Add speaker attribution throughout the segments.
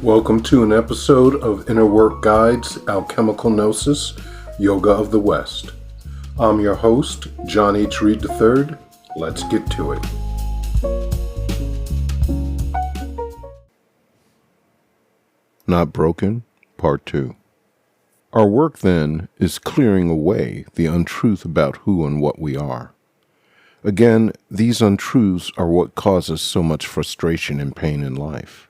Speaker 1: Welcome to an episode of Inner Work Guides, Alchemical Gnosis, Yoga of the West. I'm your host, John H. Reed III. Let's get to it. Not Broken, Part 2. Our work, then, is clearing away the untruth about who and what we are. Again, these untruths are what causes so much frustration and pain in life.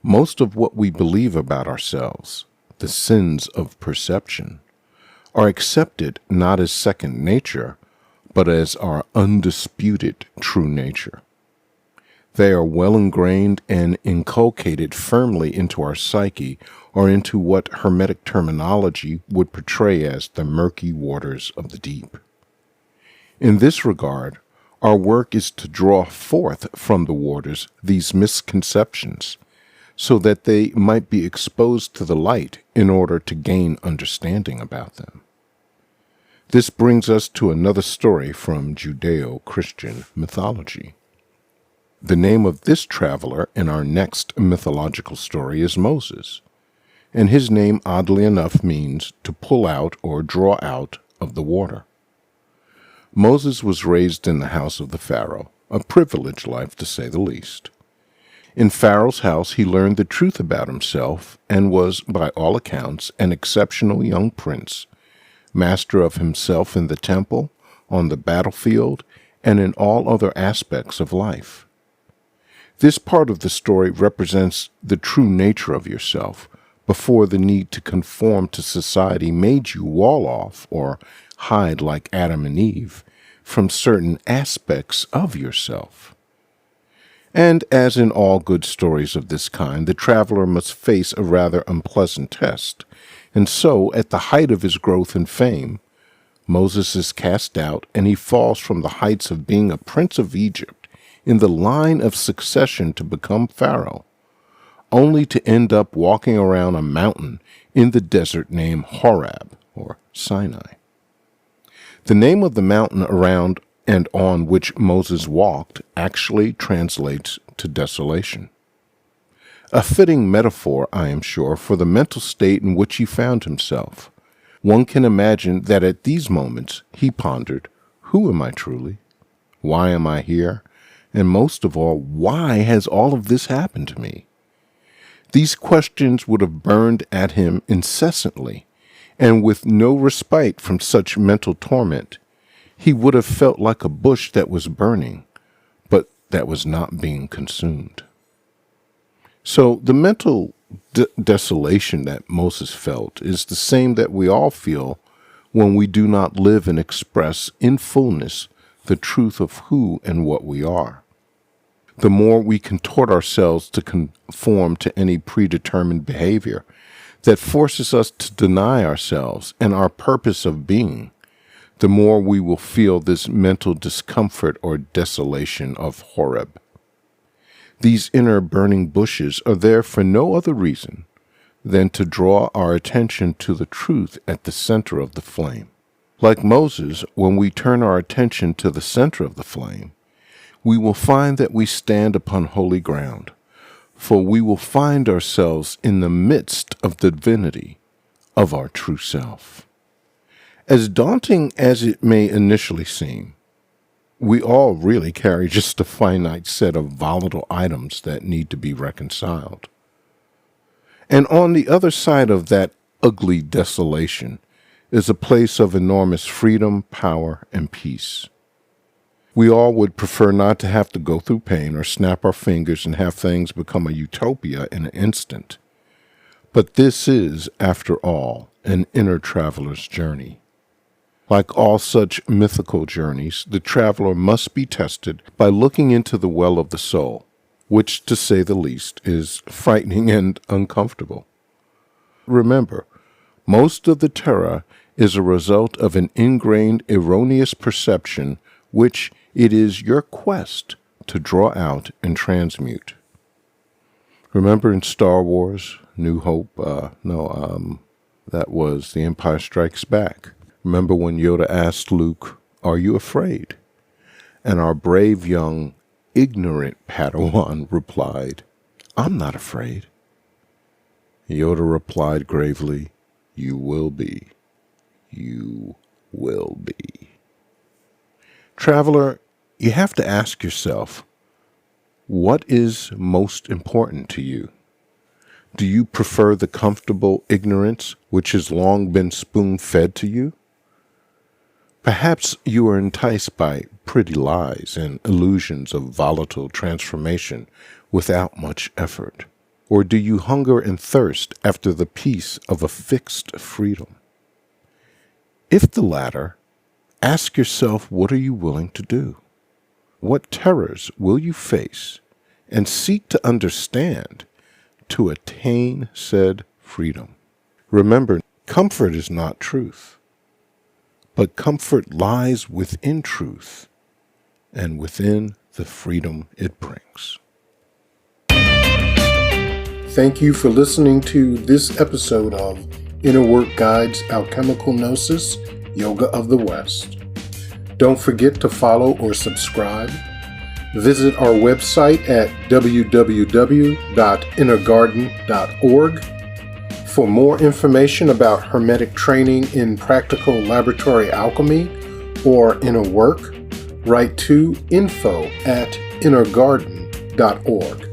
Speaker 1: Most of what we believe about ourselves, the sins of perception, are accepted not as second nature, but as our undisputed true nature. They are well ingrained and inculcated firmly into our psyche or into what Hermetic terminology would portray as the murky waters of the deep. In this regard, our work is to draw forth from the waters these misconceptions, so that they might be exposed to the light in order to gain understanding about them. This brings us to another story from Judeo-Christian mythology. The name of this traveler in our next mythological story is Moses, and his name oddly enough means to pull out or draw out of the water. Moses was raised in the house of the Pharaoh, a privileged life to say the least. In Pharaoh's house, he learned the truth about himself and was, by all accounts, an exceptional young prince, master of himself in the temple, on the battlefield, and in all other aspects of life. This part of the story represents the true nature of yourself before the need to conform to society made you wall off or hide like Adam and Eve from certain aspects of yourself. And as in all good stories of this kind, the traveler must face a rather unpleasant test. And so, at the height of his growth and fame, Moses is cast out and he falls from the heights of being a prince of Egypt in the line of succession to become Pharaoh, only to end up walking around a mountain in the desert named Horeb, or Sinai. The name of the mountain around and on which Moses walked actually translates to desolation. A fitting metaphor, I am sure, for the mental state in which he found himself. One can imagine that at these moments he pondered, who am I truly? Why am I here? And most of all, why has all of this happened to me? These questions would have burned at him incessantly, and with no respite from such mental torment, he would have felt like a bush that was burning, but that was not being consumed. So the mental desolation that Moses felt is the same that we all feel when we do not live and express in fullness the truth of who and what we are. The more we contort ourselves to conform to any predetermined behavior that forces us to deny ourselves and our purpose of being, the more we will feel this mental discomfort or desolation of Horeb. These inner burning bushes are there for no other reason than to draw our attention to the truth at the center of the flame. Like Moses, when we turn our attention to the center of the flame, we will find that we stand upon holy ground, for we will find ourselves in the midst of the divinity of our true self. As daunting as it may initially seem, we all really carry just a finite set of volatile items that need to be reconciled. And on the other side of that ugly desolation is a place of enormous freedom, power, and peace. We all would prefer not to have to go through pain or snap our fingers and have things become a utopia in an instant. But this is, after all, an inner traveler's journey. Like all such mythical journeys, the traveler must be tested by looking into the well of the soul, which, to say the least, is frightening and uncomfortable. Remember, most of the terror is a result of an ingrained erroneous perception which it is your quest to draw out and transmute. Remember in Star Wars, New Hope, that was The Empire Strikes Back. Remember when Yoda asked Luke, "Are you afraid?" And our brave young ignorant Padawan replied, "I'm not afraid." Yoda replied gravely, "You will be. You will be." Traveler, you have to ask yourself, what is most important to you? Do you prefer the comfortable ignorance which has long been spoon-fed to you? Perhaps you are enticed by pretty lies and illusions of volatile transformation without much effort. Or do you hunger and thirst after the peace of a fixed freedom? If the latter, ask yourself, what are you willing to do? What terrors will you face and seek to understand to attain said freedom? Remember, comfort is not truth, but comfort lies within truth and within the freedom it brings. Thank you for listening to this episode of Inner Work Guides Alchemical Gnosis, Yoga of the West. Don't forget to follow or subscribe. Visit our website at www.innergarden.org. For more information about Hermetic training in practical laboratory alchemy or inner work, write to info@innergarden.org.